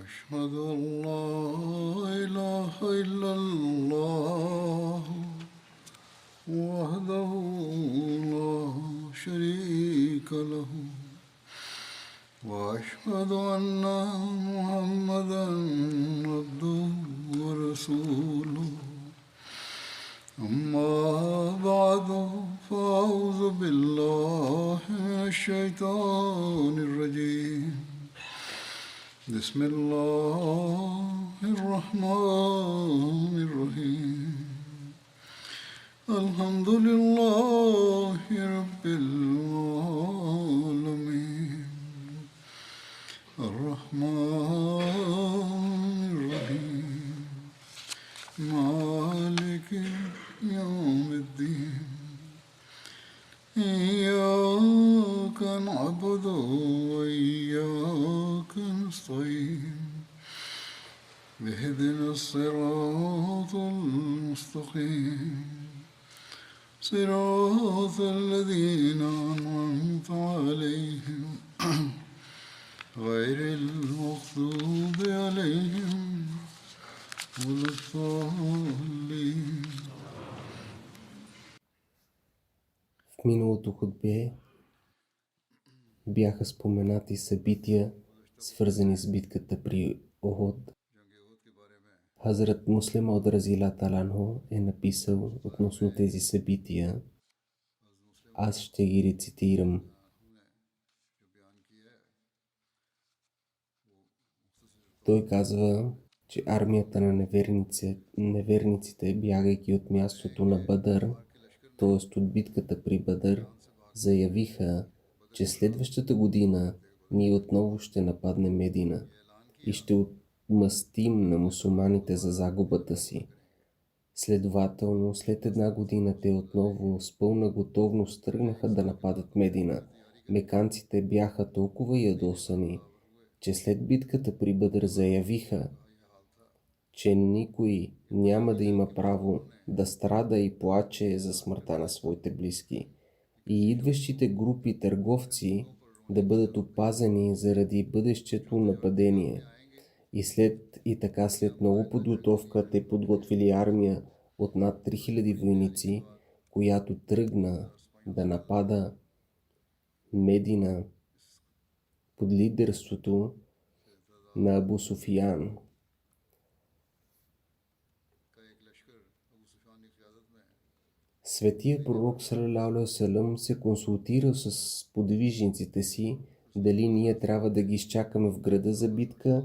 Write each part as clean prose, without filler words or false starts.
أشهد أن لا إله إلا الله وحده لا شريك له وأشهد أن محمدا عبده ورسوله أما بعد فأعوذ بالله من الشيطان الرجيم بسم الله الرحمن الرحيم الحمد لله رب العالمين الرحمن الرحيم مالك يوم الدين إياك نعبد وإياك نستعين اهدنا الصراط المستقيم صراط الذين أنعمت عليهم غير المغضوب عليهم ولا الضالين. В миналото хутбе бяха споменати събития, свързани с битката при Охот. Хазрат Муслим Мауд Разила Таланхо е написал относно тези събития. Аз ще ги рецитирам. Той казва, че армията на неверниците, бягайки от мястото на Бадър, т.е. от битката при Бадър, заявиха, че следващата година ние отново ще нападнем Медина и ще отмъстим на мусулманите за загубата си. Следователно, след една година те отново с пълна готовност тръгнаха да нападат Медина. Меканците бяха толкова ядосани, че след битката при Бадър заявиха, че никой няма да има право да страда и плаче за смъртта на своите близки и идващите групи търговци да бъдат опазени заради бъдещето нападение. И така след много подготовка те подготвили армия от над 3000 войници, която тръгна да напада Медина под лидерството на Абу Суфиян. Светия пророк салалаху алейхи ва салям се консултира с подвижниците си дали ние трябва да ги изчакаме в града за битка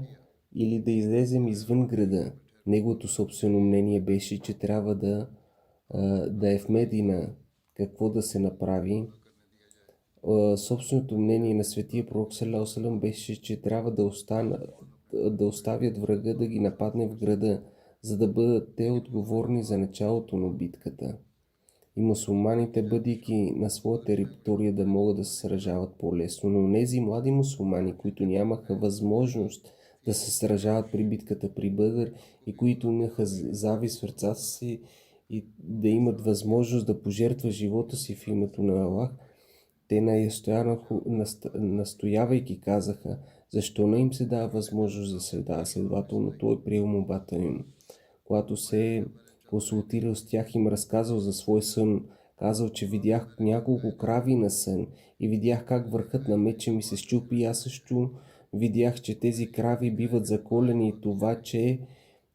или да излезем извън града. Неговото собствено мнение беше, че трябва да е в Медина. Какво да се направи? Собственото мнение на светия пророк салалаху алейхи ва салям беше, че трябва да оставят врага да ги нападне в града, за да бъдат те отговорни за началото на битката. И мусулманите, бъдейки на своя територия, да могат да се сражават по-лесно. Но тези млади мусулмани, които нямаха възможност да се сражават при битката при Бадър и които имаха завист в сърцата си и да имат възможност да пожертва живота си в името на Аллах, те настоявайки казаха, защо не им се дава възможност да се дава. Следователно той е приел молбата им. Когато се консултирал с тях, им разказал за свой сън, казал, че видях няколко крави на сън и видях как върхът на меча ми се счупи и аз също видях, че тези крави биват заколени и това, че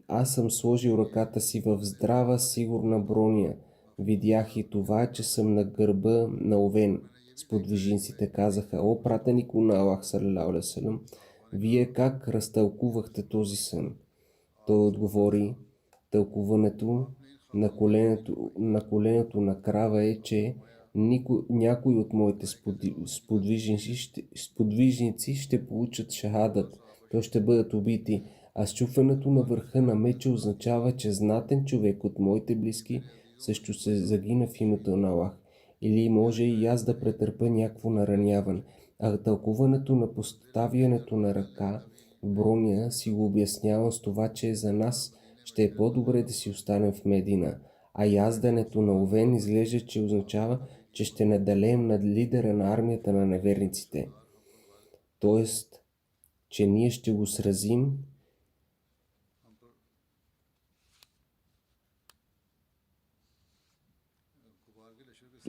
аз съм сложил ръката си в здрава, сигурна броня. Видях и това, че съм на гърба на овен. Сподвижниците казаха, о пратенико на Аллах салалаху алейхи ва салям, вие как разтълкувахте този сън? Той отговори, тълкуването на коленето на крава е, че някой от моите сподвижници ще получат шахадат, то ще бъдат убити, а счупването на върха на меча означава, че знатен човек от моите близки също се загина в името на Аллах. Или може и аз да претърпя някакво нараняване. А тълкуването на поставянето на ръка в броня си го обяснявам с това, че за нас ще е по-добре да си останем в Медина. А яздането на овен изглежда, че означава, че ще надалеем над лидера на армията на неверниците. Тоест, че ние ще го сразим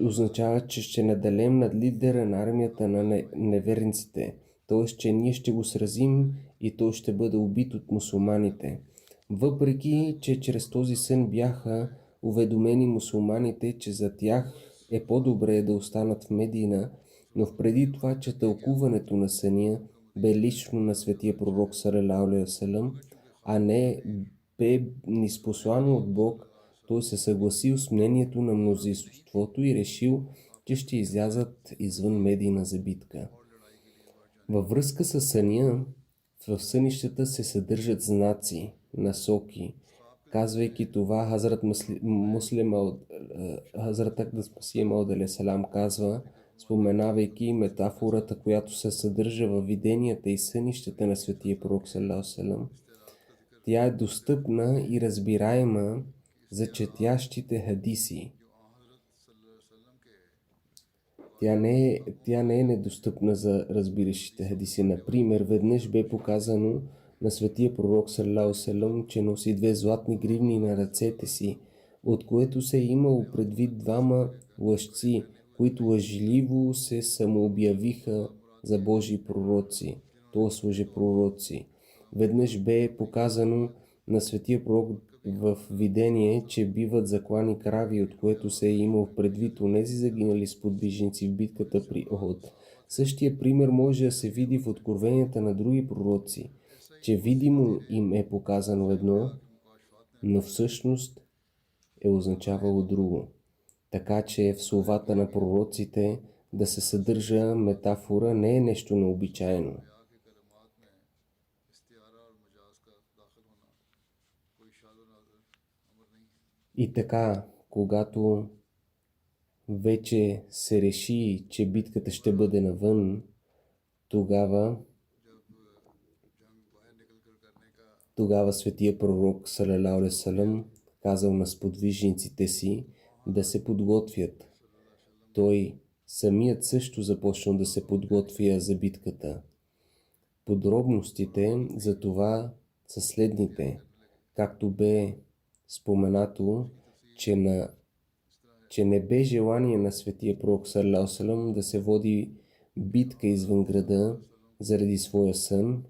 означава, че ще надалем над лидера на армията на неверниците, т.е. че ние ще го сразим и той ще бъде убит от мусулманите. Въпреки, че чрез този сън бяха уведомени мусулманите, че за тях е по-добре да останат в Медина, но впреди това, че тълкуването на съня бе лично на светия пророк салалаху алейхи ва салям, а не бе ниспослано от Бог, той се съгласил с мнението на мнозинството и решил, че ще излязат извън Медина за битка. Във връзка с съня, в сънищата се съдържат знаци, насоки. Казвайки това, Хазрат Акдас Масих Мауд алейхиссалам казва, споменавайки метафората, която се съдържа във виденията и сънищата на светия пророк саллалаху алейхи ва салям. Тя е достъпна и разбираема за четящите хадиси. Тя не е недостъпна за разбиращите хадиси. Например, веднъж бе показано на светия пророк саллалаху алейхи ва салям, че носи 2 златни гривни на ръцете си, от което се е имало предвид 2 лъжци, които лъжливо се самообявиха за Божии пророци, т.е. лъжепророци. Веднъж бе показано на светия пророк в видение, че биват заклани крави, от което се е имал предвид онези загинали сподвижници в битката при Охот. Същия пример може да се види в откровенията на други пророци, че видимо им е показано едно, но всъщност е означавало друго. Така че в словата на пророците да се съдържа метафора не е нещо необичайно. И така, когато вече се реши, че битката ще бъде навън, тогава светия пророк салалаху алейхи ва салям казал на сподвижниците си да се подготвят. Той самият също започнал да се подготвя за битката. Подробностите за това са следните, както бе споменато, че не бе желание на светия пророк саллалаху алейхи ва салям да се води битка извън града заради своя сън,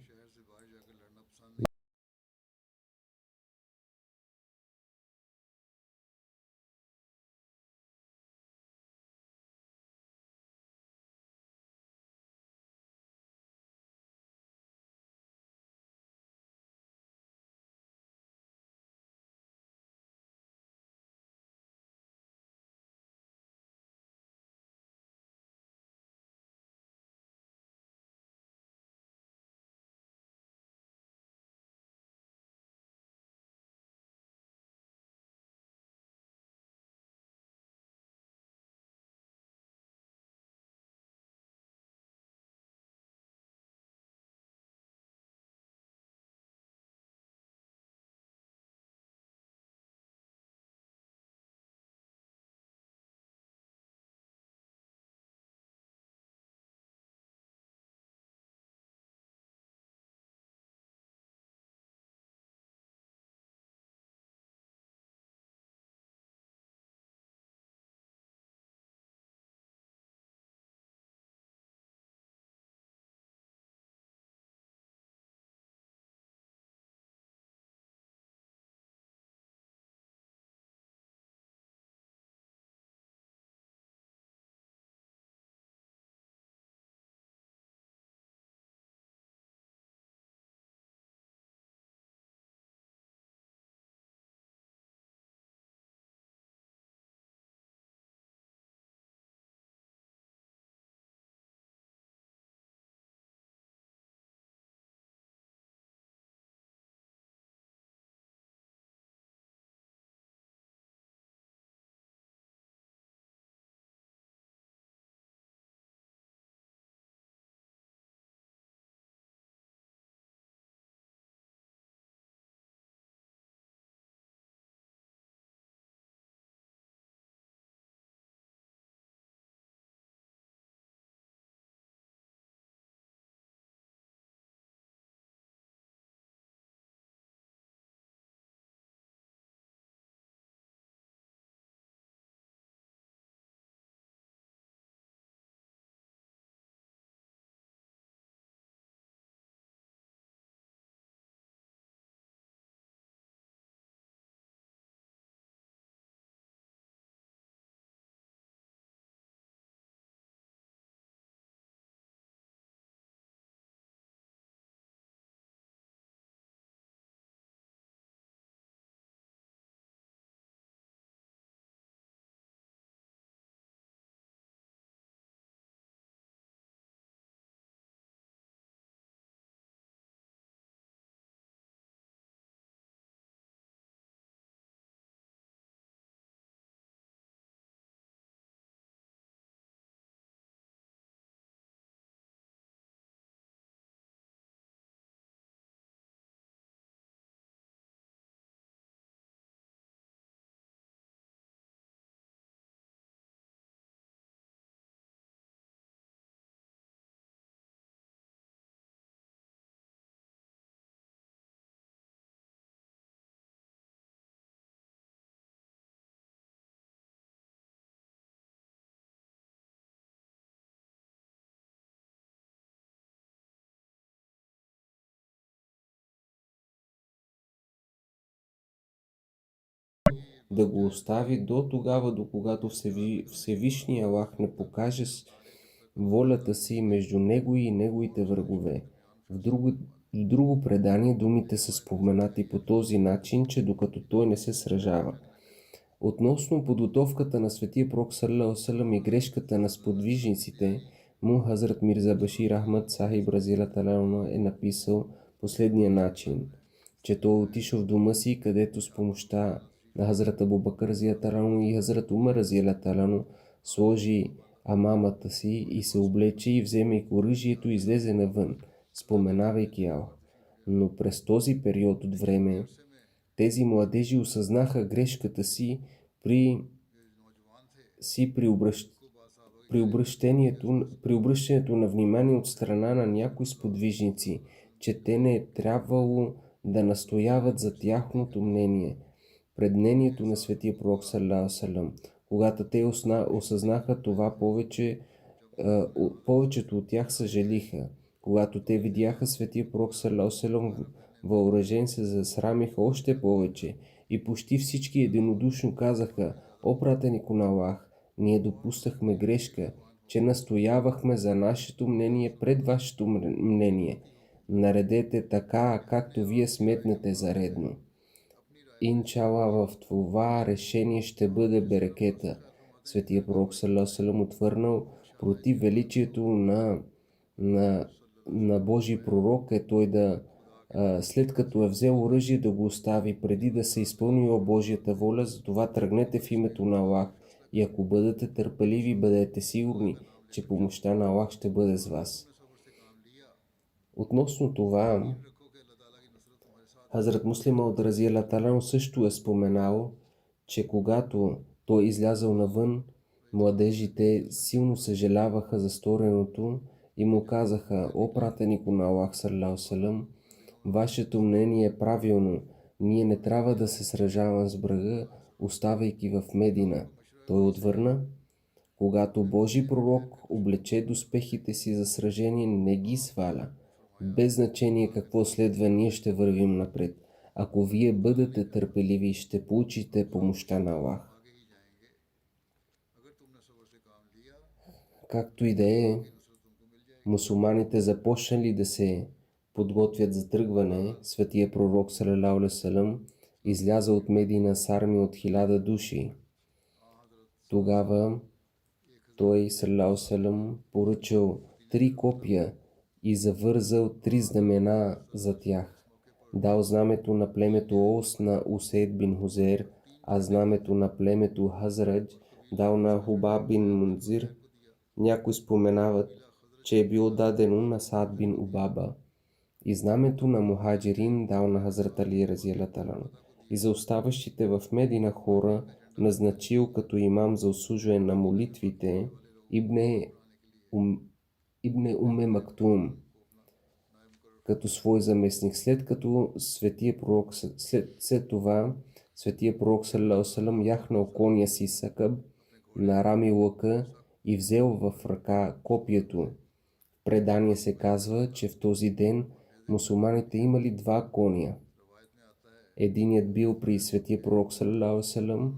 да го остави до тогава, до когато Всевишния Аллах не покаже волята си между него и неговите врагове. В друго предание думите са споменати по този начин, че докато той не се сражава. Относно подготовката на светия пророк саллалаху алейхи ва саллям и грешката на сподвижниците му, Хазрат Мирза Башир Ахмад Сахиб разияллаху таала е написал последния начин, че той отишъл в дома си, където с помощта на Хазрат Абу Бакър разияллаху таала и Хазрат Умар разияллаху таала сложи амамата си и се облече и вземайки оръжието излезе навън, споменавайки Аллах. Но през този период от време тези младежи осъзнаха грешката си при обръщането на внимание от страна на някои сподвижници, че те не е трябвало да настояват за тяхното мнение пред мнението на светия пророк саллалаху алейхи ва саллям. Когато те осъзнаха това, повечето от тях съжалиха. Когато те видяха светия пророк саллалаху алейхи ва саллям въоръжен, се засрамиха още повече и почти всички единодушно казаха: „О пратенико на Аллах, ние допуснахме грешка, че настоявахме за нашето мнение пред вашето мнение. Наредете така, както вие сметнете за редно. Иншалла, в това решение ще бъде берекета.“ Светия пророк саллалаху алейхи ва саллям отвърнал: „Против величието на Божий пророк е той да след като е взел оръжие да го остави преди да се изпълнила Божията воля. Затова тръгнете в името на Аллах и ако бъдете търпеливи, бъдете сигурни, че помощта на Аллах ще бъде с вас.“ Относно това, Хазрат Муслим Мауд разияллаху таала също е споменал, че когато той излязъл навън, младежите силно съжаляваха за стореното и му казаха: „О пратенико на Аллах саллалаху алейхи ва саллям, вашето мнение е правилно. Ние не трябва да се сражаваме с врага, оставайки в Медина.“ Той отвърна: „Когато Божий пророк облече доспехите си за сражение, не ги сваля. Без значение какво следва, ние ще вървим напред. Ако вие бъдете търпеливи, ще получите помощта на Аллах.“ Както и да е, мусулманите започнали да се подготвят за тръгване. Светия пророк саллалаху алейхи ва саллям изляза от Медина с армия от 1000 души. Тогава той саллалаху алейхи ва саллям поръчал 3 копия и завързал 3 знамена за тях. Дал знамето на племето Оус на Усейд бин Хузейр, а знамето на племето Хазрадж дал на Хубаб бин Мунзир. Някои споменават, че е било дадено на Саад бин Убаба, и знамето на Мухаджирин дал на Хазрат Али разияллаху таала. И за оставащите в Медина хора назначил като имам за осуждане на молитвите Ибне Уме Мактум като свой заместник. След това светия пророк саллалаху алейхи ва саллям яхнал коня си Сакъб, нарамил лъка и взел в ръка копието. В предание се казва, че в този ден мусулманите имали 2 коня. Единият бил при светия пророк саллалаху алейхи ва саллям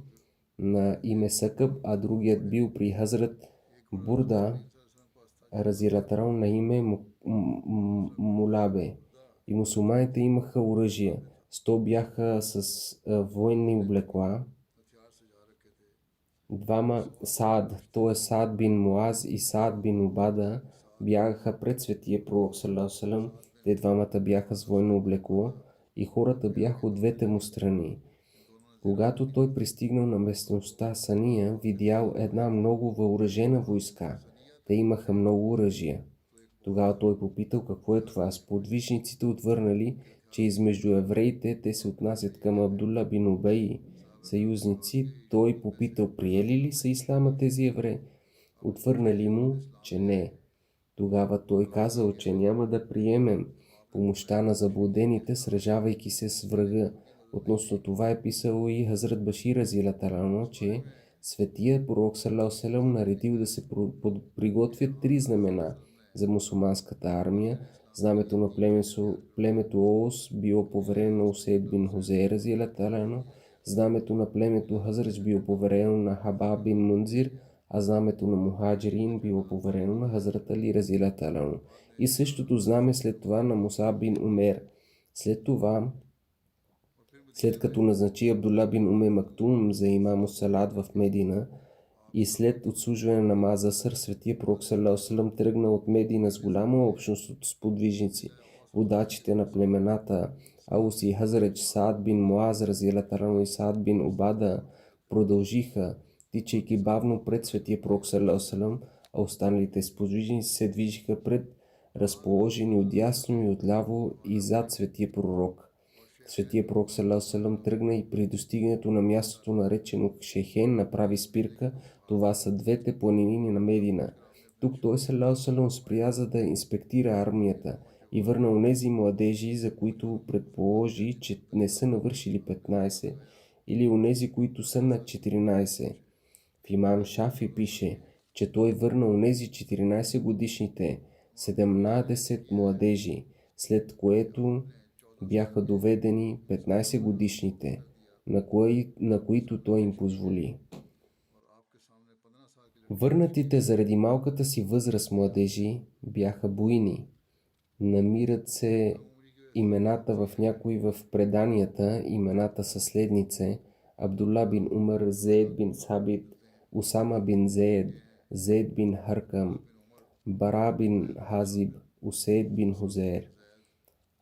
на име Сакъб, а другият бил при Хазрат Бурда разияллаху таала на име Мулабе. И мусулманите имаха оръжия. 100 бяха с военни облекла. Двама Саад бин Муаз и Саад бин Убада бягаха пред светия пророк саллалаху алейхи ва саллям. Те двамата бяха с военно облекло и хората бяха от двете му страни. Когато той пристигнал на местността Сания, видял една много въоръжена войска. Те имаха много оръжия. Тогава той попитал какво е това. Сподвижниците отвърнали, че измежду евреите те се отнасят към Абдулла бин Убей, съюзници. Той попитал: „Приели ли са ислама тези евреи?“ Отвърнали му, че не. Тогава той казал, че няма да приемем помощта на заблудените, сражавайки се с врага. Относно това е писал и Хазрат Башир разияллаху таала, че светия пророк саллалаху алейхи ва саллям наредил да се приготвят 3 знамена за мусулманската армия. Знамето на племето Оус било поверено на Усейд бин Хузейр разияллаху таала, Знамето на племето Хазрач било поверено на Хабаб бин Мунзир, а знамето на Мухаджирин било поверено на Хазрат Али разияллаху та'ала анху. И същото знаме след това на Мусаб бин Умер. След това, след като назначи Абдулла бин Уме Мактум за имам Салат в Медина и след отслужване на намаза сър, светия пророк саллаллаху алейхи ва саллям тръгна от Медина с голяма общност от сподвижници, водачите на племената Аус и Хазрач, Саад бин Муаз разияллаху та'ала анху и Саад бин Убада продължиха, тичайки бавно пред светия пророк саллаллаху алейхи ва саллям, а останалите сподвижници се движиха пред, разположени отдясно и отляво и зад светия пророк. Светия пророк саллаллаху алейхи ва саллям тръгна и при достигането на мястото наречено Шехен направи спирка. Това са двете планини на Медина. Тук той саллаллаху алейхи ва саллям спря, за да инспектира армията и върна онези младежи, за които предположи, че не са навършили 15, или онези, които са над 14. В имам Шафи пише, че той върна онези 14 годишните 17 младежи, след което бяха доведени 15 годишните, на които той им позволи. Върнатите заради малката си възраст младежи бяха буйни. Намират се имената в някои в преданията, имената са следнице: Абдулла бин Умар, Зейд бин Сабит, Усама бин Зейд, Зейд бин Харкам, Бара бин Хазиб, Усейд бин Хузейр,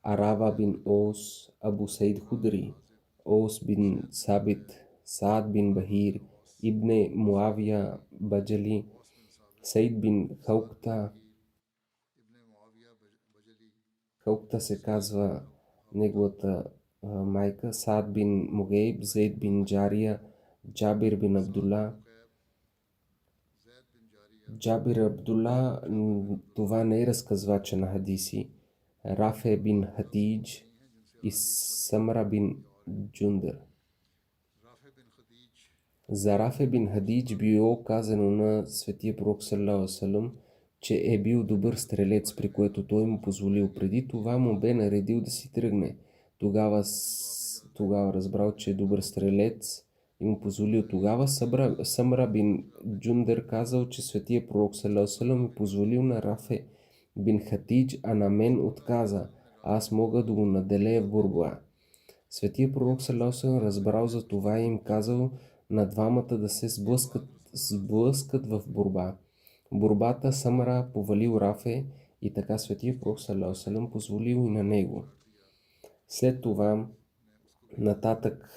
Арава бин Ос, Абу Сейд Худри, Ос бин Сабит, Саад бин Бахир, Ибне Муавия Баджали, Сейд бин Хаукта. Хаукта се казва неговата майка, Саад бин Мугейб, Зейд бин Джария, Джабир бин Абдулла. Джабир Абдулла, това не е разказвача на хадиси. Рафе бин Хатидж и Самра бин Джундър. За Рафе бин Хадидж било казано на светия пророк саллаллаху алейхи ва саллям, че е бил добър стрелец, при което той му позволил. Преди това му бе наредил да си тръгне. Тогава разбрал, че е добър стрелец и му позволил. Тогава Самра бин Джундър казал, че светия пророк саллаллаху алейхи ва саллям е позволил на Рафе бин Хатидж, а на мен отказа. Аз мога да го наделея в борба. Светия пророк саллаллаху алейхи ва саллям разбрал за това и им казал на двамата да се сблъскат в борба. Борбата Самра повалил Рафе и така светия пророк саллаллаху алейхи ва саллям позволил и на него. След това нататък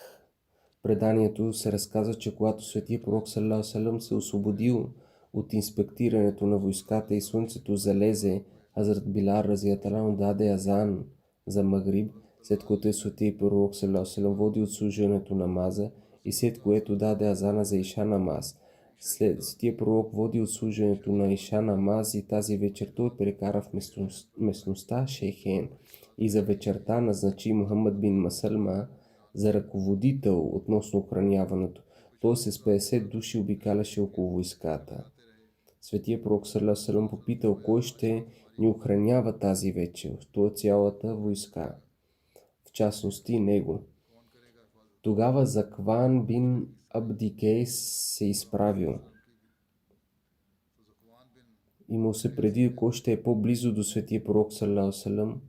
преданието се разказва, че когато светия пророк саллаллаху алейхи ва саллям се освободил от инспектирането на войската и слънцето залезе, Хазрат Билал разияллаху та'ала анху даде азан за Магриб, след което светия пророк саллаллаху алейхи ва саллям води отслужването на намаза и след което даде азана за Иша намаз. Светия пророк води отслужването на Иша намаз и тази вечер той прекара в местността Шейхен и за вечерта назначи Мухаммад бин Масалма за ръководител относно охраняването. Той с 50 души обикаляше около войската. Светия пророк саллаллаху алейхи ва саллям попитал кой ще ни охранява тази вечер. Това е цялата войска, в частности него. Тогава Закван бин Абдикейс се изправил и му се преди кой ще е по-близо до светия пророк саллаллаху алейхи ва саллям,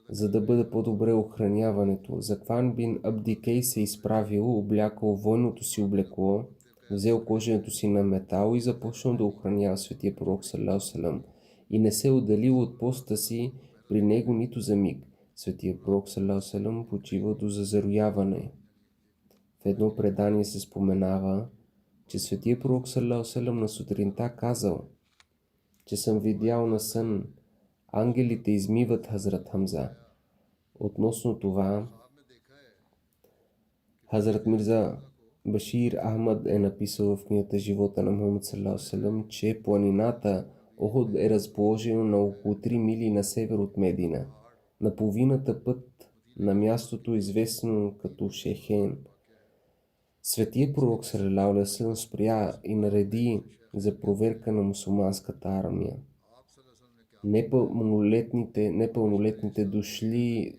за да бъде по-добре охраняването. Закван бин Абдикейс се изправил, облякал войното си облекло, взел коженето си на метал и започнал да охранява светия пророк саллаллаху алейхи ва саллям и не се отделил от поста си при него нито за миг. Светия пророк саллаллаху алейхи ва саллям почивал до зазаряване. В едно предание се споменава, че светия пророк саллаллаху алейхи ва саллям на сутринта казал, че съм видял на сън ангелите измиват Хазрат Хамза. Относно това, Хазрат Мирза Башир Ахмад е написал в книгата Живота на Мухаммад саллаллаху алейхи ва саллям, че планината Охуд е разположена на около 3 мили на север от Медина, на половината път на мястото известно като Шехен. Светия пророк саллаллаху алейхи ва саллям спря и нареди за проверка на мусулманската армия. Непълнолетните дошли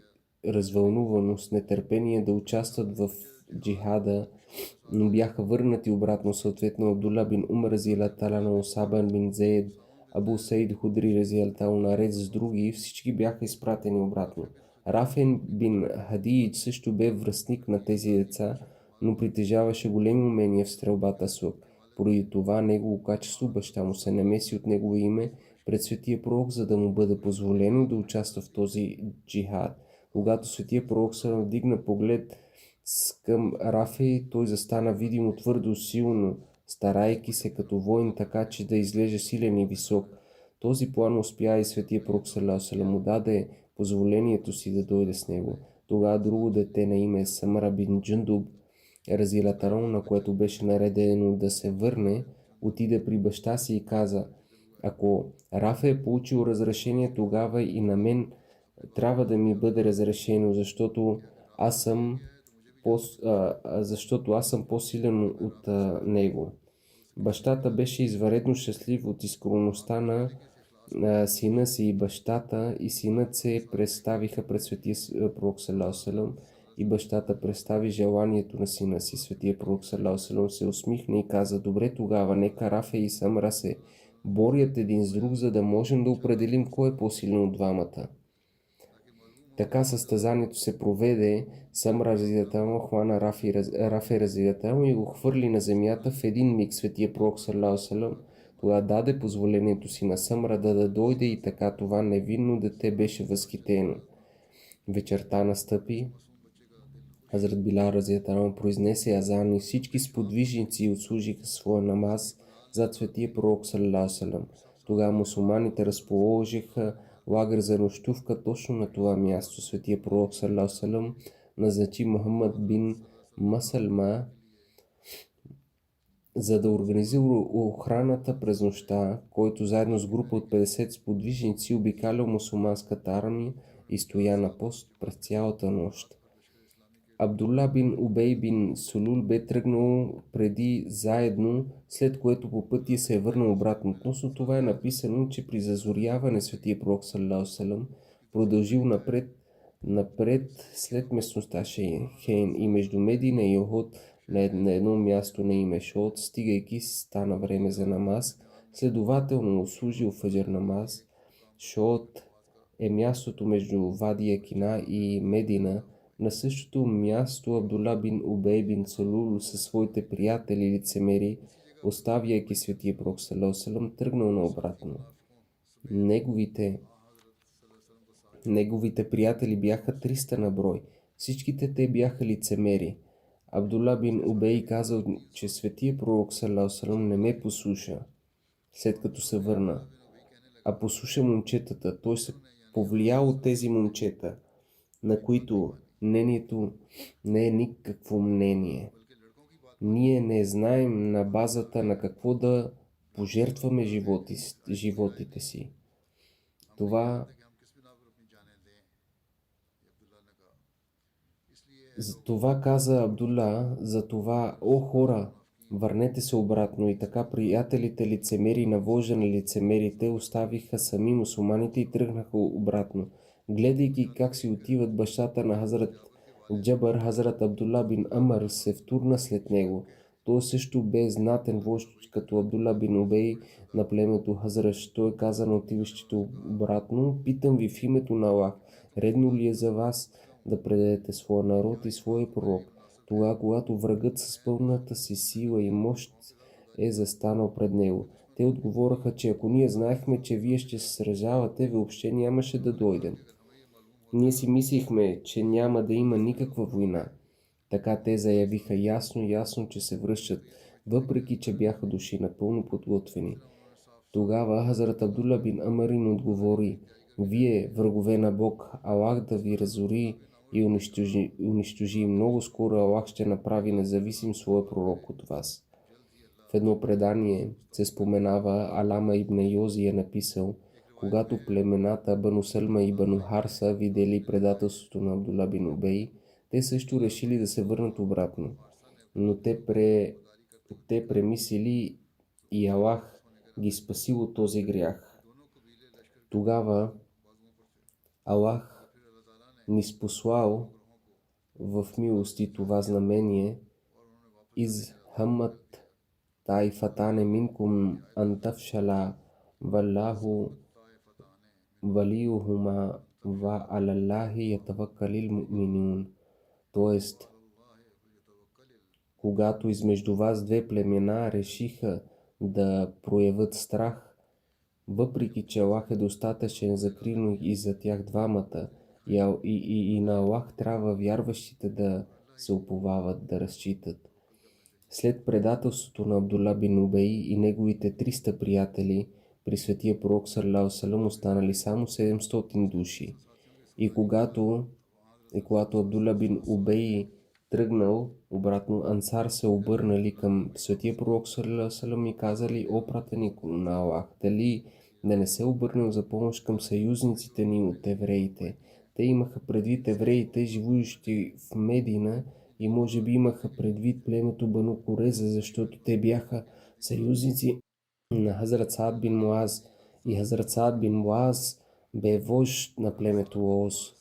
развълнувано с нетърпение да участват в джихада, но бяха върнати обратно. Съответно Абдула бин Умар разияллаху та'ала, Усабан бин Зейд, Абу Саид Худри разияллаху та'ала, наред с други, всички бяха изпратени обратно. Рафен бин Хадидж също бе връстник на тези деца, но притежаваше големи умения в стрелбата с лук. Поради това негово качество баща му се намеси от негово име пред светия пророк, за да му бъде позволено да участва в този джихад. Когато светия пророк се вдигна поглед към Рафи, той застана видимо твърдо силно, старайки се като воин, така че да изглежда силен и висок. Този план успя и светия пророк му даде позволението си да дойде с него. Тогава друго дете на име Самара бин Джундуб, разияллаху, на което беше наредено да се върне, отиде при баща си и каза: ако Рафа е получил разрешение, тогава и на мен трябва да ми бъде разрешено, защото аз съм по-силен от него. Бащата беше извънредно щастлив от искреността на сина си, и бащата и синът се представиха пред светия пророк и бащата представи желанието на сина си. Светия пророк се усмихна и каза: добре, тогава нека Рафа и Самра се борят един с друг, за да можем да определим кой е по-силен от двамата. Така състезанието се проведе. Самра разияллаху хвана Рафа разияллаху и го хвърли на земята в един миг. Светия пророк тогава даде позволението си на Самра да дойде и така това невинно дете беше възхитено. Вечерта настъпи. Хазрат Билал разияллаху произнесе азан и всички сподвижници отслужиха своя намаз зад светия пророк Тогава мусулманите разположиха лагер за нощувка точно на това място. Светия пророк назначи Мухаммад бин Масалма, за да организира охраната през нощта, който заедно с група от 50 сподвижници обикалял мусулманската армия и стоя на пост през цялата нощ. Абдулла бин Убей бин Сулул бе тръгнал преди заедно, след което по пътя се е върнал обратно. Относно това е написано, че при зазоряване светия пророк продължил напред след местността Хейн и между Медина и Охот на едно място на име Шот, стигайки стана време за намаз, следователно служил фаджр намаз. Шот е мястото между Вадия Кина и Медина. На същото място Абдула бин Убей бин Салул със своите приятели лицемери, оставяйки светия пророк тръгнал наобратно. Неговите приятели бяха 300 на брой. Всичките те бяха лицемери. Абдула бин Убей казал, че светия пророк не ме послуша, след като се върна, а послуша момчетата. Той се повлиял от тези момчета, на които мнението не е никакво мнение. Ние не знаем на базата на какво да пожертваме животите си. Това каза Абдула, затова, о хора, върнете се обратно. И така приятелите лицемери на вожда на лицемерите оставиха сами мусулманите и тръгнаха обратно. Гледайки как си отиват, бащата на Хазрат Джабър, Хазрат Абдула бин Амър, се втурна след него. Той също бе знатен вожд като Абдула бин Убей на племето Хазраш. Той каза на отиващите обратно: питам ви в името на Аллах, редно ли е за вас да предадете своя народ и своя пророк, тогава когато врагът с пълната си сила и мощ е застанал пред него? Те отговориха, че ако ние знаехме, че вие ще се сражавате, въобще нямаше да дойдем. Ние си мислихме, че няма да има никаква война. Така те заявиха ясно, че се връщат, въпреки че бяха дошли напълно подготвени. Тогава Хазрат Абдула бин Амарин отговори: вие, врагове на Бог, Аллах да ви разори и унищожи. Много скоро Аллах ще направи независим своя пророк от вас. В едно предание се споменава, Алама ибн Йози е написал: когато племената Бану Салма и Бану Харса видели предателството на Абдула бин Убей, те също решили да се върнат обратно. Но те премислили и Аллах ги спасил от този грях. Тогава Аллах ни спослал в милост и това знамение из хамат тайфатане минкум антафшала валлаху валиюхума ва алаллахи ятаваккалил му'минун. Тоест, когато измежду вас две племена решиха да проявят страх, въпреки че Аллах е достатъчен закрил и за тях двамата, и на Аллах трябва вярващите да се уповават, да разчитат. След предателството на Абдула бин Убей и неговите 300 приятели, при светия пророк саллаллаху алейхи ва саллям останали само 700 души. И когато Абдула бин Убей тръгнал обратно, Ансар се обърнали към светия пророк саллаллаху алейхи ва саллям и казали: "О пратеник на Аллах, дали да не се обърнем за помощ към съюзниците ни от евреите?" Те имаха предвид евреите, живущи в Медина, и може би имаха предвид племето Бану Куреза, защото те бяха съюзници на Хазрат Саад бин Муаз, и Хазрат Саад бин Муаз бе вожд на племето Оос.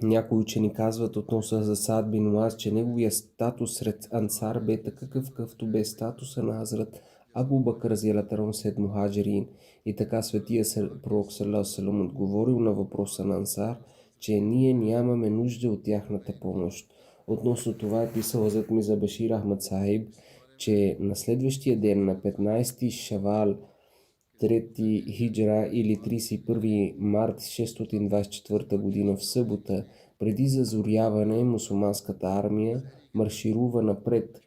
Някои учени казват относно за Саад бин Муаз, че неговия статус сред Ансар бе такъв, какъвто бе статуса на Хазрат Абу Бакр разияллаху анху сред мухаджирин. И така светия пророк саллаллаху алейхи ва саллям отговорил на въпроса на Ансар, че ние нямаме нужда от тяхната помощ. Относно това е писал Хазрат Мирза Башир Ахмад Сахиб, че на следващия ден, на 15 Шавал, 3 хиджра или 31 март 624 година в събота, преди зазоряване, мусулманската армия марширува напред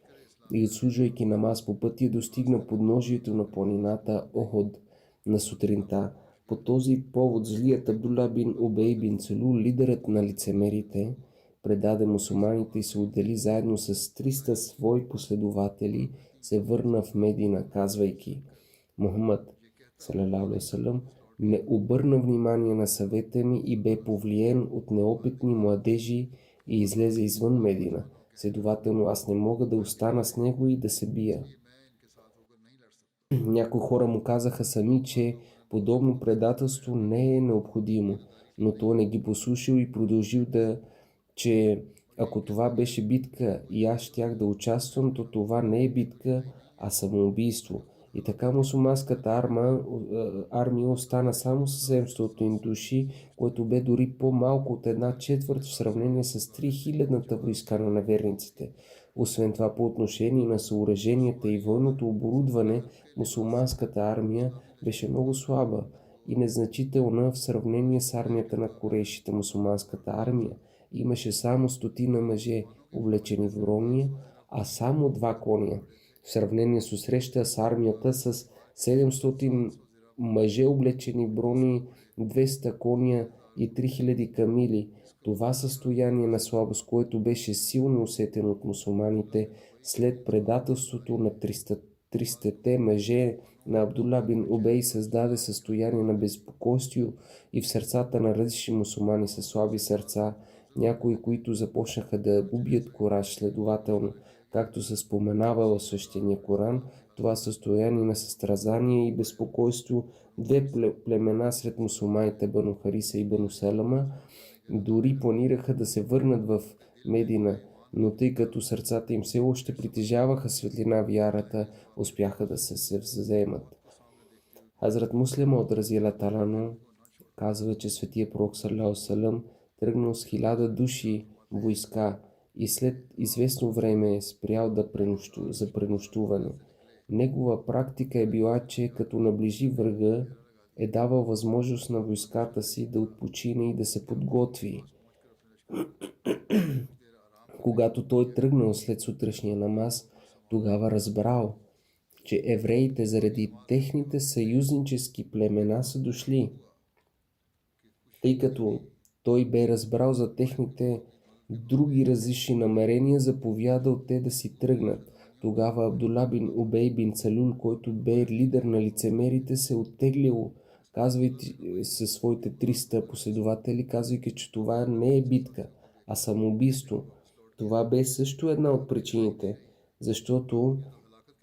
и отслужвайки намаз по пътя достигна подножието на планината Оход на сутринта. По този повод злият Абдула бин Убей бин Салул, лидерът на лицемерите, предаде мусулманите и се отдели заедно с 300 свои последователи, се върна в Медина, казвайки: "Мухаммад саллаллаху алейхи ва саллям не обърна внимание на съвета ми и бе повлиян от неопитни младежи и излезе извън Медина. Следователно аз не мога да остана с него и да се бия." Някои хора му казаха сами, че подобно предателство не е необходимо, но той не ги послушал и продължил че ако това беше битка и аз щях да участвам, то това не е битка, а самоубийство. И така мусулманската армия остана само с 700 души, което бе дори по-малко от 1/4 в сравнение с 3000-та войска на неверниците. Освен това, по отношение на съоръженията и военното оборудване, мусулманската армия беше много слаба и незначителна в сравнение с армията на курейшите. Мусулманската армия имаше само 100 мъже, облечени в броня, а само 2 коня. В сравнение с среща с армията с 700 мъже, облечени в брони, 200 коня и 3000 камили. Това състояние на слабост, което беше силно усетено от мусулманите след предателството на 300-те мъже на Абдула бин Убей, създаде състояние на безпокойство и в сърцата на различни мусулмани със слаби сърца, някои, които започнаха да губят кураж. Следователно, както се споменава в свещения Коран, това състояние на състрадание и безпокойство, две племена сред мусулманите, Бану Хариса и Бану Салама, дори планираха да се върнат в Медина, но тъй като сърцата им все още притежаваха светлина вярата, успяха да се вземат. Хазрат Муслим от разияллаху анху казва, че светия пророк саллаллаху алейхи ва саллям тръгнал с 1000 души войска и след известно време е спрял за пренощуване. Негова практика е била, че като наближи врага, е давал възможност на войската си да отпочине и да се подготви. Когато той тръгнал след сутрешния намаз, тогава разбрал, че евреите заради техните съюзнически племена са дошли. Тъй като той бе разбрал за техните други различни намерения, заповядал те да си тръгнат. Тогава Абдула бин Убей бин Салул, който бе лидер на лицемерите, се оттеглил, казвайки със своите 300 последователи, казвайки, че това не е битка, а самоубийство. Това бе също една от причините, защото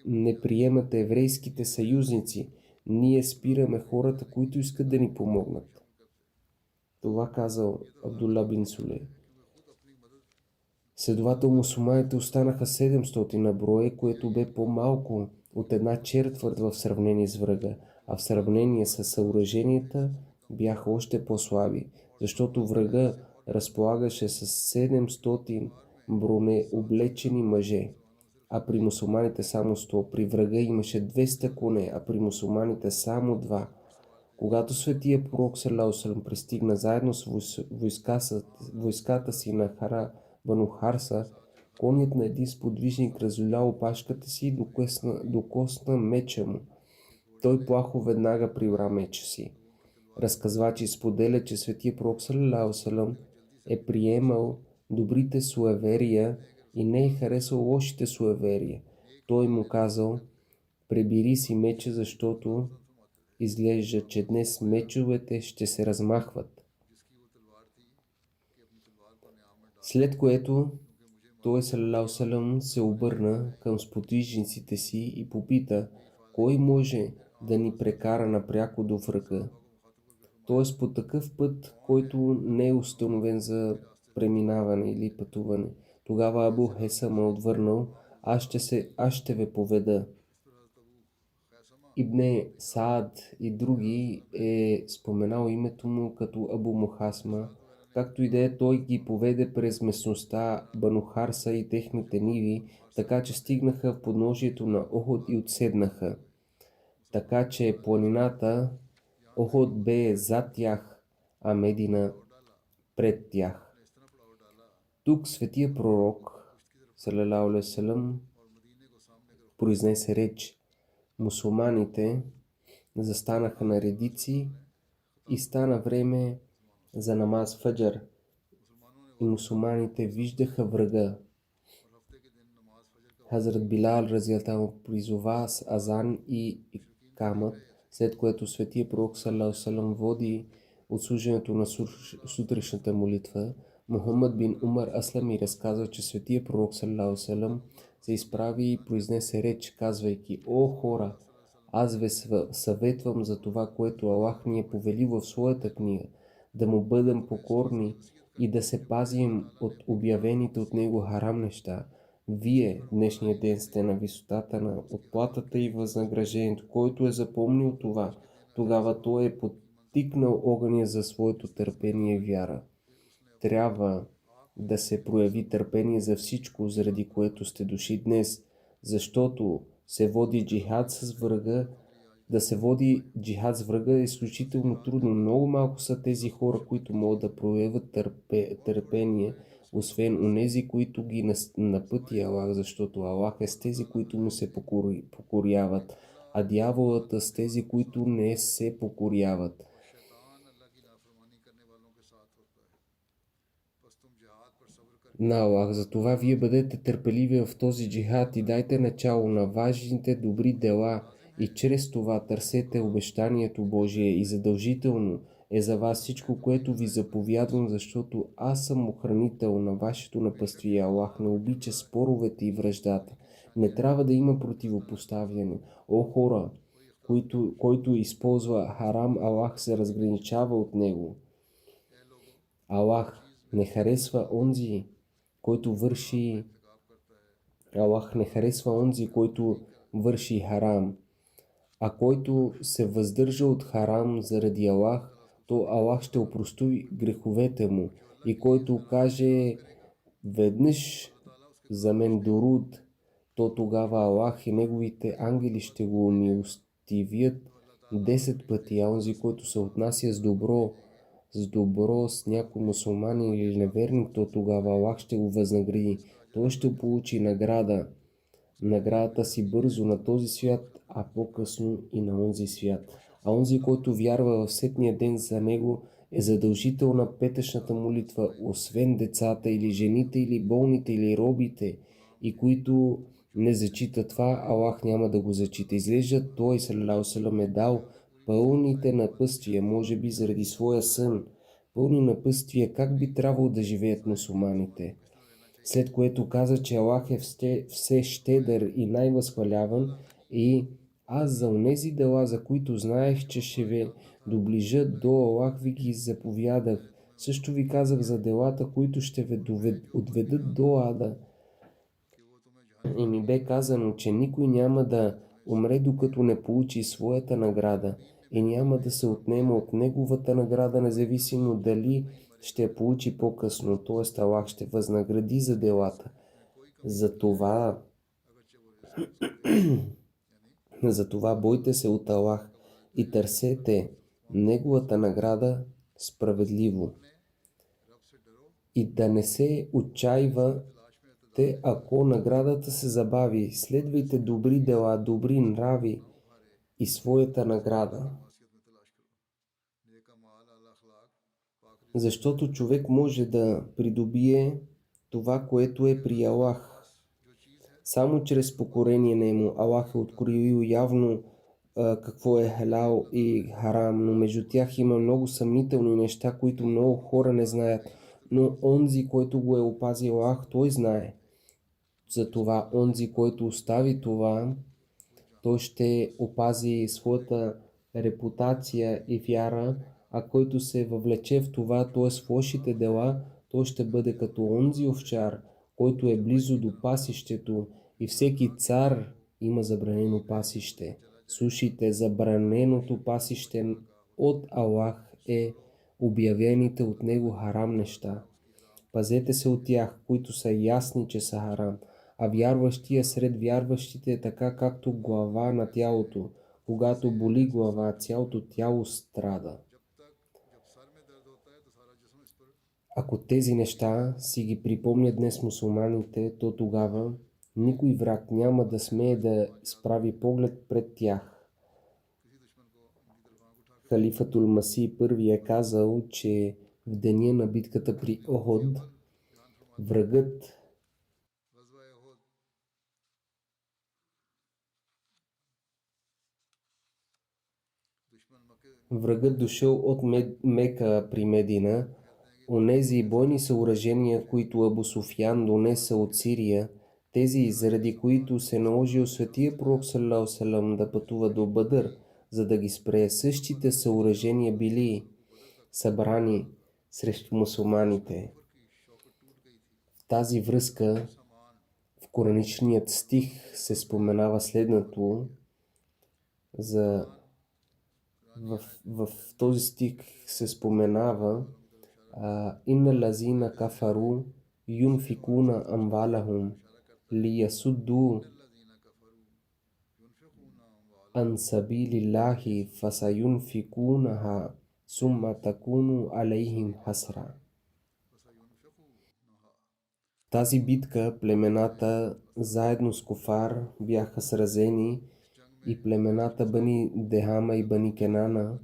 не приемат еврейските съюзници. Ние спираме хората, които искат да ни помогнат. Това казал Абдулла бин Сулей. Следователно мусулманите останаха 700 на брой, което бе по-малко от една четвърт в сравнение с врага, а в сравнение с съоръженията бяха още по-слаби, защото врага разполагаше с 700 бронеоблечени мъже, а при мусулманите само 100. При врага имаше 200 коне, а при мусулманите само 2. Когато светия пророк саллаллаху пристигна заедно с войската си на Бану Харса, конят на един сподвижник разоля опашката си и докосна меча му. Той плахо веднага прибра меча си. Разказвачи споделя, че светия пророк саллаллаху е приемал добрите суеверия и не е харесал лошите суеверия. Той му казал: пребери си меча, защото изглежда, че днес мечовете ще се размахват. След което той саллаллаху се обърна към сподвижниците си и попита: кой може да ни прекара напряко до врага? Т.е. по такъв път, който не е установен за преминаване или пътуване. Тогава Абу Хесам е отвърнал: аз ще ви поведа. Ибне Саад и други е споменал името му като Абу Мухасма. Както и да е, той ги поведе през местността Бану Харса и техните ниви, така че стигнаха в подножието на Охот и отседнаха. Така че планината Охот бе зад тях, а Медина пред тях. Тук светия пророк саллаллаху алейхи ва салям произнесе реч. Мусулманите застанаха на редици и стана време за намаз фаджар. И мусулманите виждаха врага. Хазрат Билал разиятел призова с азан и икамът, след което светия пророк саллаллаху алейхи ва салям води отслужването на сутрешната молитва. Мухаммад бин Умар Аслами разказва, че светия пророк саллаллаху алейхи ва салям се изправи и произнесе реч, казвайки: о хора, аз ви съветвам за това, което Аллах ни е повелил в своята книга, да му бъдем покорни и да се пазим от обявените от него харам неща. Вие днешния ден сте на висотата на отплатата и възнаграждението. Който е запомнил това, тогава той е подтикнал огъня за своето търпение и вяра. Трябва да се прояви търпение за всичко, заради което сте дошли днес, защото се води джихад с врага. Да се води джихад с врага е изключително трудно. Много малко са тези хора, които могат да проявят търпение, освен онези, които ги напъти Аллах, защото Аллах е с тези, които му се покоряват, а дяволът е с тези, които не се покоряват на Аллах. Затова вие бъдете търпеливи в този джихад и дайте начало на важните добри дела и чрез това търсете обещанието Божие и задължително е за вас всичко, което ви заповядвам, защото аз съм охранител на вашето напътствие. Аллах не обича споровете и враждата. Не трябва да има противопоставяне. О хора, който използва харам, Аллах се разграничава от него. Аллах не харесва онзи, който върши харам, а който се въздържа от харам заради Аллах, то Аллах ще опрости греховете му. И който каже веднъж за мен дуруд, то тогава Аллах и неговите ангели ще го умилостивят 10 пъти, а онзи, който се отнася с добро с някой мусулманин или неверник, то тогава Аллах ще го възнагради. Той ще получи наградата си бързо на този свят, а по-късно и на онзи свят. А онзи, който вярва в сетния ден, за него е задължителна петъчната молитва, освен децата или жените или болните или робите, и които не зачита това, Аллах няма да го зачита. Изглежда той саллаллаху алейхи ва салям е дал пълните напътствия, може би заради своя сън, пълни напътствия как би трябвало да живеят мусулманите. След което каза, че Аллах е все щедър и най-възхваляван и аз за онези дела, за които знаех, че ще ви доближат до Аллах, ви ги заповядах. Също ви казах за делата, които ще ви отведат до ада. И ми бе казано, че никой няма да умре, докато не получи своята награда и няма да се отнема от неговата награда, независимо дали ще я получи по-късно, т.е. Аллах ще възнагради за делата. Затова бойте се от Аллах и търсете неговата награда справедливо. И да не се отчаивате, ако наградата се забави. Следвайте добри дела, добри нрави и своята награда. Защото човек може да придобие това, което е при Аллах. Само чрез покорение нему. Аллах е откроил явно какво е халал и харам, но между тях има много съмнителни неща, които много хора не знаят. Но онзи, който го е опазил Аллах, той знае. Затова онзи, който остави това, той ще опази своята репутация и вяра, а който се въвлече в това, т.е. в лошите дела, той ще бъде като онзи овчар, който е близо до пасището, и всеки цар има забранено пасище. Слушайте, забраненото пасище от Аллах е обявените от него харам неща. Пазете се от тях, които са ясни, че са харам. А вярващия сред вярващите е така, както глава на тялото. Когато боли глава, цялото тяло страда. Ако тези неща си ги припомнят днес мусулманите, то тогава никой враг няма да смее да справи поглед пред тях. Халифатул Маси първи е казал, че в деня на битката при Оход врагът дошъл от Мека при Медина. Онези бойни съоръжения, които Абу Суфиян донеса от Сирия, тези, заради които се наложил светия пророк ﷺ да пътува до Бадър, за да ги спре, същите съоръжения били събрани срещу мусулманите. В тази връзка в кораничният стих се споменава следното. В този стих се споменава Инна лазина кафару юнфикуна амвалахум лиясудду ан сабилиллахи фасаюнфикунаха сумма такуну алейхим хасра. В тази битка племената заедно с Куфар бяха сразени и племената Бани Дехама и Бани Кенана.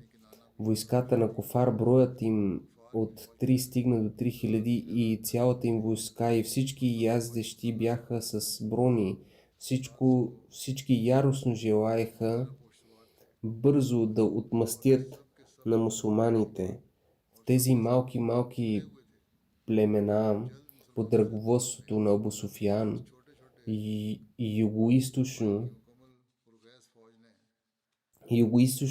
Войската на Куфар, броят им от 3 стигна до 3000 и цялата им войска и всички яздещи бяха с брони. Всички яростно желаеха бързо да отмъстят на мусулманите. В тези малки племена под ръководството на Абу Суфиян и югоизточно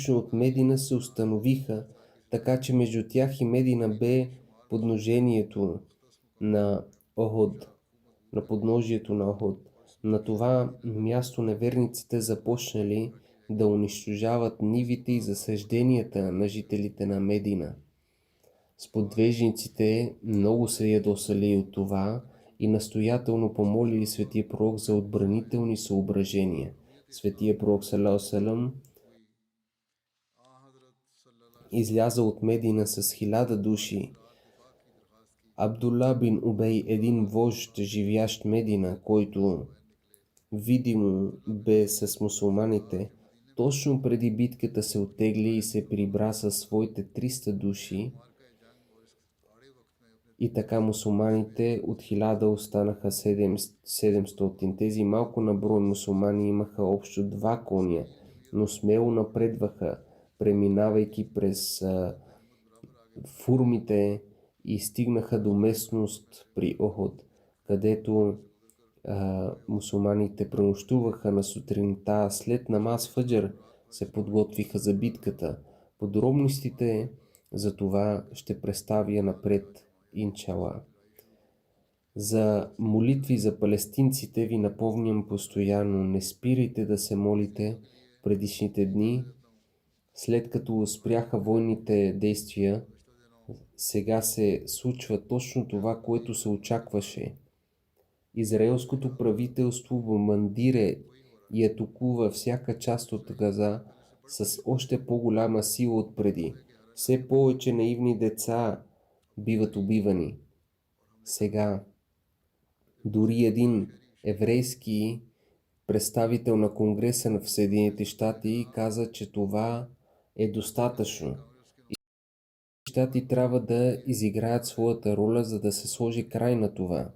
от Медина се установиха, така че между тях и Медина бе подножието на Оход. На това място неверниците започнали да унищожават нивите и засажденията на жителите на Медина. Сподвижниците много се ядосали от това и настоятелно помолили светия пророк за отбранителни съображения. Светия пророк ﷺ изляза от Медина с 1000 души. Абдулла бин Убей, един вожд, живящ в Медина, който видимо бе с мусулманите, точно преди битката се оттегли и се прибра със своите 300 души. И така мусулманите от 1000 останаха 700. Тези малко на брой мусулмани имаха общо 2 коня, но смело напредваха, преминавайки през фурмите и стигнаха до местност при Оход, където мусулманите пренощуваха на сутринта. След намаз фаджр се подготвиха за битката. Подробностите Затова ще представя напред, инчала. За молитви за палестинците ви напомням постоянно, не спирайте да се молите предишните дни, след като спряха военните действия. Сега се случва точно това, което се очакваше. Израелското правителство бомбардира и атакува всяка част от Газа с още по-голяма сила от преди. Все повече наивни деца биват убивани. Сега дори един еврейски представител на Конгреса в Съединените щати каза, че това е достатъчно. И щати трябва да изиграят своята роля, за да се сложи край на това.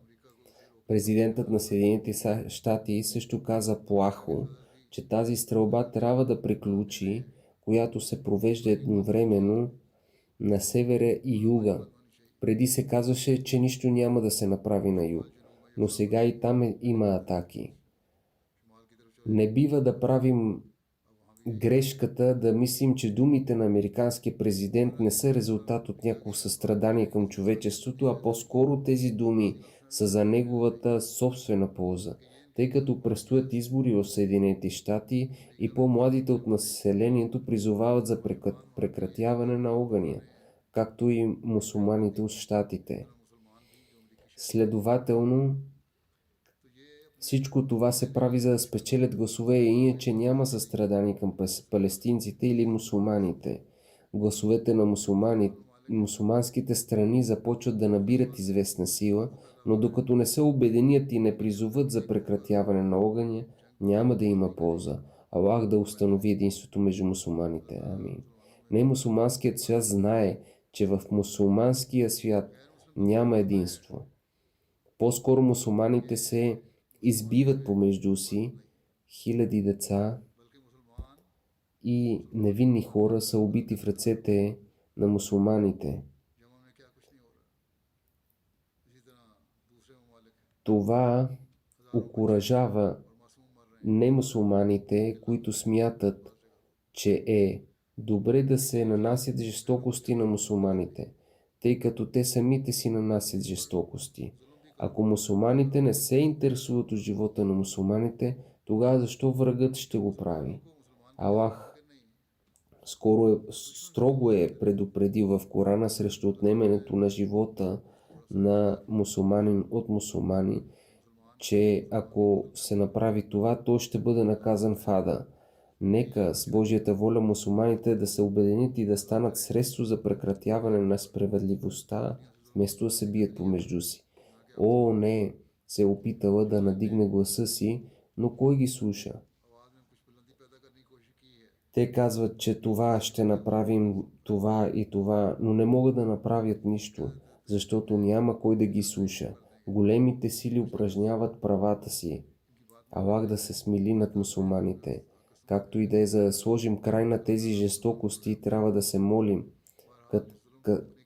Президентът на Съединените щати също каза плахо, че тази стрелба трябва да приключи, която се провежда едновременно на севера и юга. Преди се казваше, че нищо няма да се направи на юг, но сега и там има атаки. Не бива да правим грешката да мислим, че думите на американския президент не са резултат от някакво състрадание към човечеството, а по-скоро тези думи са за неговата собствена полза, тъй като предстоят избори в Съединените щати и по-младите от населението призовават за прекратяване на огъня, както и мусулманите от щатите. Следователно, всичко това се прави за да спечелят гласове, иначе няма състрадание към палестинците или мусулманите. Гласовете на мусулманските страни започват да набират известна сила, но докато не се обединят и не призоват за прекратяване на огъня, няма да има полза. Аллах да установи единството между мусулманите. Амин. Не мусулманският свят знае, че в мусулманския свят няма единство. По-скоро мусулманите се избиват помежду си, хиляди деца и невинни хора са убити в ръцете на мусулманите. Това окуражава немусулманите, които смятат, че е добре да се нанасят жестокости на мусулманите, тъй като те самите си нанасят жестокости. Ако мусулманите не се интересуват от живота на мусулманите, тогава защо врагът ще го прави? Аллах строго е предупредил в Корана срещу отнемането на живота на мусулманин от мусулмани, че ако се направи това, той ще бъде наказан в ада. Нека с Божията воля мусулманите да се обединят и да станат средство за прекратяване на справедливостта, вместо да се бият помежду си. Не се опитала да надигне гласа си, но кой ги слуша? Те казват, че това ще направим, това и това, но не могат да направят нищо, защото няма кой да ги слуша. Големите сили упражняват правата си. Аллах да се смили над мусулманите. Както и да е, за да сложим край на тези жестокости, трябва да се молим,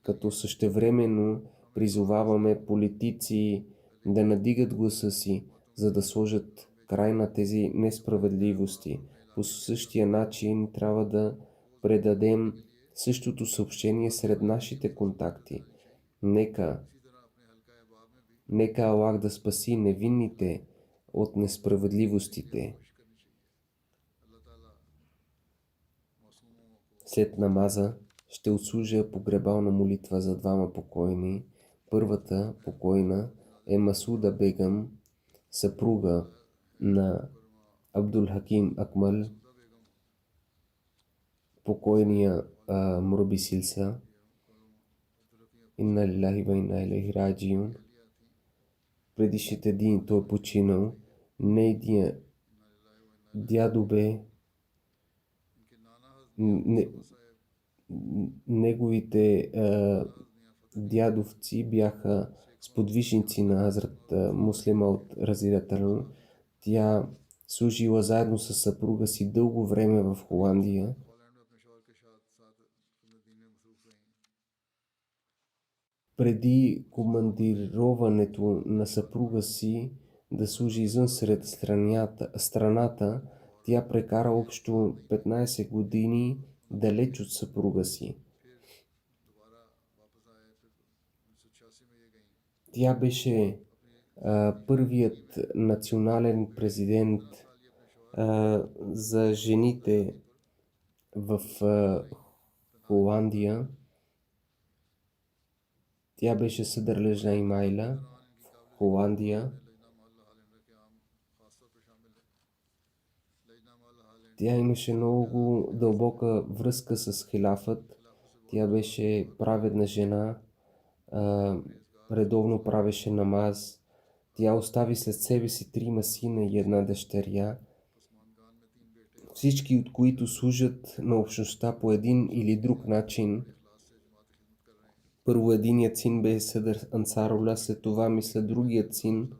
като същевременно призоваваме политици да надигат гласа си, за да сложат край на тези несправедливости. По същия начин трябва да предадем същото съобщение сред нашите контакти. Нека Аллах да спаси невинните от несправедливостите. След намаза ще отслужа погребална молитва за двама покойни. Първата покойна е Масуда Бегам, съпруга на Абдул Хаким Акмал, покойния Мурби Силса. Инна лилахи ва инна илайхи раджиун. Предишните дни той е починал. Нейният дядо бе неговите дядовци бяха сподвижници на Хазрат Муслима от Разирателно. Тя служила заедно с съпруга си дълго време в Холандия. Преди командироването на съпруга си да служи извън сред страната, тя прекара общо 15 години далеч от съпруга си. Тя беше първият национален президент за жените в Холандия. Тя беше Съдър Лежна Имайла в Холандия. Тя имаше много дълбока връзка с хилафът. Тя беше праведна жена, редовно правеше намаз. Тя остави след себе си 3 сина и 1 дъщеря, всички от които служат на общността по един или друг начин. Първо единият син бе Съдър Ансарула, след това мисля другият син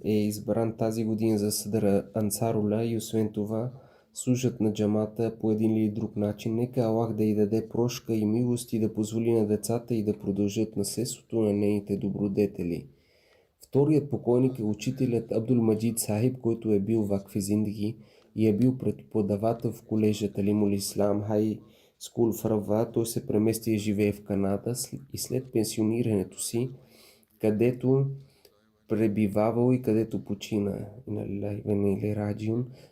е избран тази година за Съдър Ансарула и освен това служат на джамата по един или друг начин. Нека Аллах да й даде прошка и милост и да позволи на децата и да продължат наследството на нейните добродетели. Вторият покойник е учителят Абдул Маджид Сахиб, който е бил вакф зиндги и е бил преподавател в колежа Талимул Ислам Хай Скул в Рава. Той се премести и живее в Канада и след пенсионирането си, където пребивавал и където почина.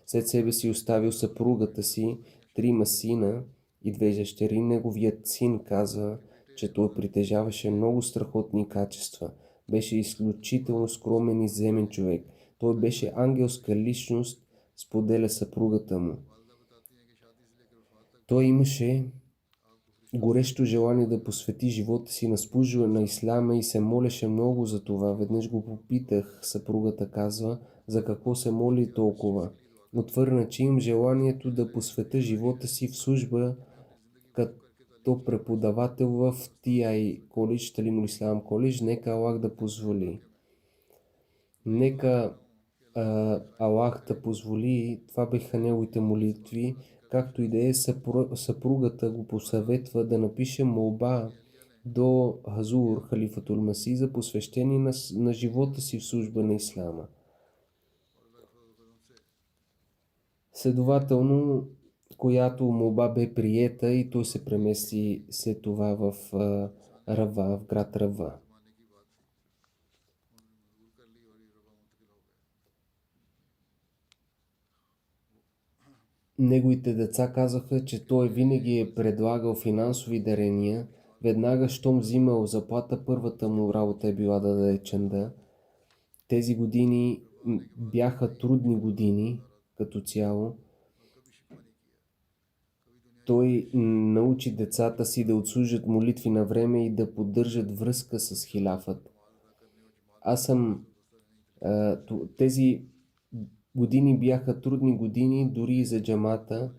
След себе си оставил съпругата си, 3 сина и 2 дъщери. Неговият син казва, че той притежаваше много страхотни качества. Беше изключително скромен и земен човек. Той беше ангелска личност, споделя съпругата му. Той имаше горещо желание да посвети живота си на служба на исляма и се молеше много за това. Веднъж го попитах, съпругата казва, за какво се моли толкова. Отвърна, че им желанието да посветя живота си в служба като преподавател в TI коледж, Талимул Ислам коледж. Нека Аллах да позволи. Нека Аллах да позволи. Това беха неговите молитви. Както и да е, съпругата го посъветва да напише молба до Хазур Халифатул Маси за посвещение на живота си в служба на исляма. Следователно, която молба бе приета и той се премести след това в Рава, в град Рава. Неговите деца казаха, че той винаги е предлагал финансови дарения. Веднага, щом взимал заплата, първата му работа е била да даде чанда. Тези години бяха трудни години като цяло. Той научи децата си да отслужат молитви на време и да поддържат връзка с хилафът. Тези години бяха трудни години, дори и за джамата.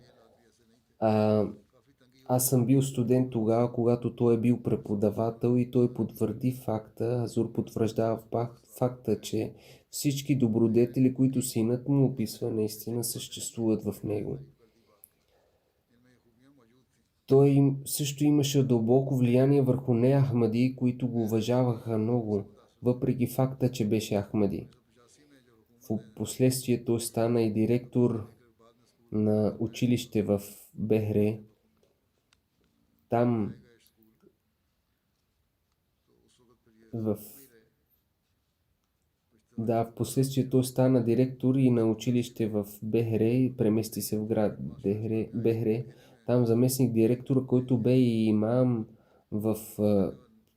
Аз съм бил студент тогава, когато той е бил преподавател и той потвърди факта, Азур потвърждава факта, че всички добродетели, които синът му описва, наистина съществуват в него. Той също имаше дълбоко влияние върху неахмади, които го уважаваха много, въпреки факта, че беше ахмади. В последствие той стана и директор на училище в Бехре. Там в последствие той стана директор и на училище в Бехре и премести се в град Бехре. Там заместник директора, който бе и имам в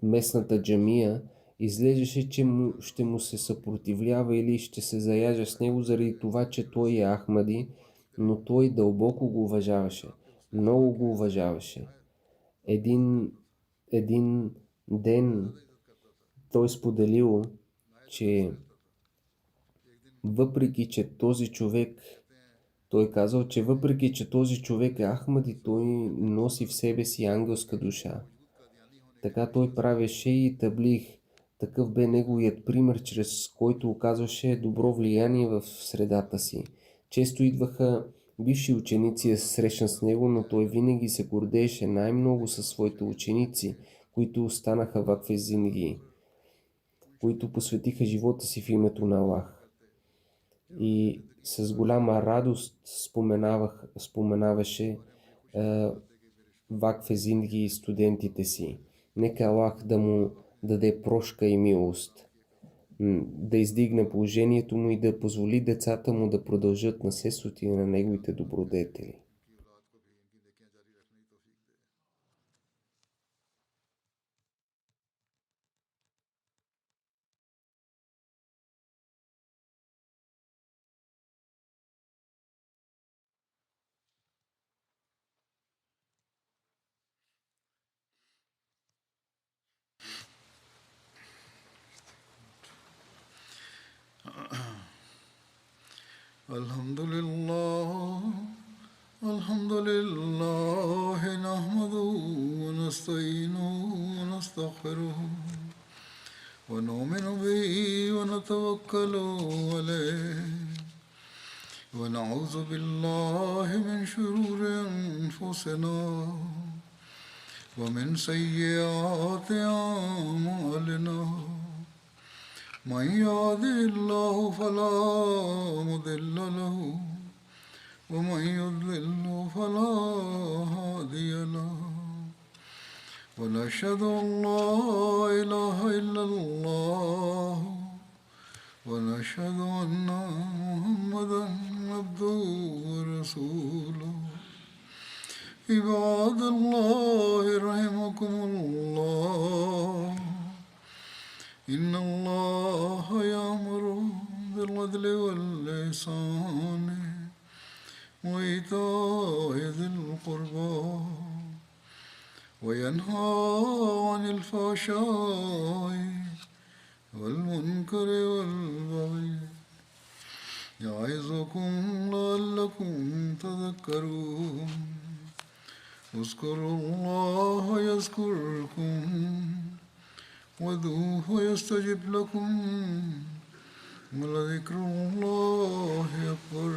местната джамия, изглеждаше, че ще му се съпротивлява или ще се заяжа с него заради това, че той е ахмади, но той дълбоко го уважаваше. Много го уважаваше. Един ден той споделил, че въпреки, че този човек е ахмади, той носи в себе си ангелска душа. Така той правеше и таблих. Такъв бе неговият пример, чрез който оказваше добро влияние в средата си. Често идваха бивши ученици да се срещнат с него, но той винаги се гордееше най-много със своите ученици, които останаха вакф зиндги, които посветиха живота си в името на Аллах. И с голяма радост споменаваше вакф зиндги и студентите си. Нека Аллах да му даде прошка и милост, да издигне положението му и да позволи децата му да продължат наследството на неговите добродетели. Alhamdulillah, alhamdulillah, nahmaduhu wa nasta'inuhu wa nastaghfiruh wa nu'minu bihi wa natawakkalu alayh wa na'udhu billahi min shururi anfusina wa min sayyiati a'malina. من يهده الله فلا مضل له ومن يضلل فلا هادي له ونشهد أن لا إله إلا الله ونشهد أن محمدا عبده ورسوله عباد الله رحمكم الله إن الله يأمر بالعدل والإحسان وإيتاء ذي القربى وينهى عن الفحشاء والمنكر والبغي يعظكم لعلكم تذكرون اذكروا الله يذكركم وادعوه يستجب لكم ولذكر الله أكبر.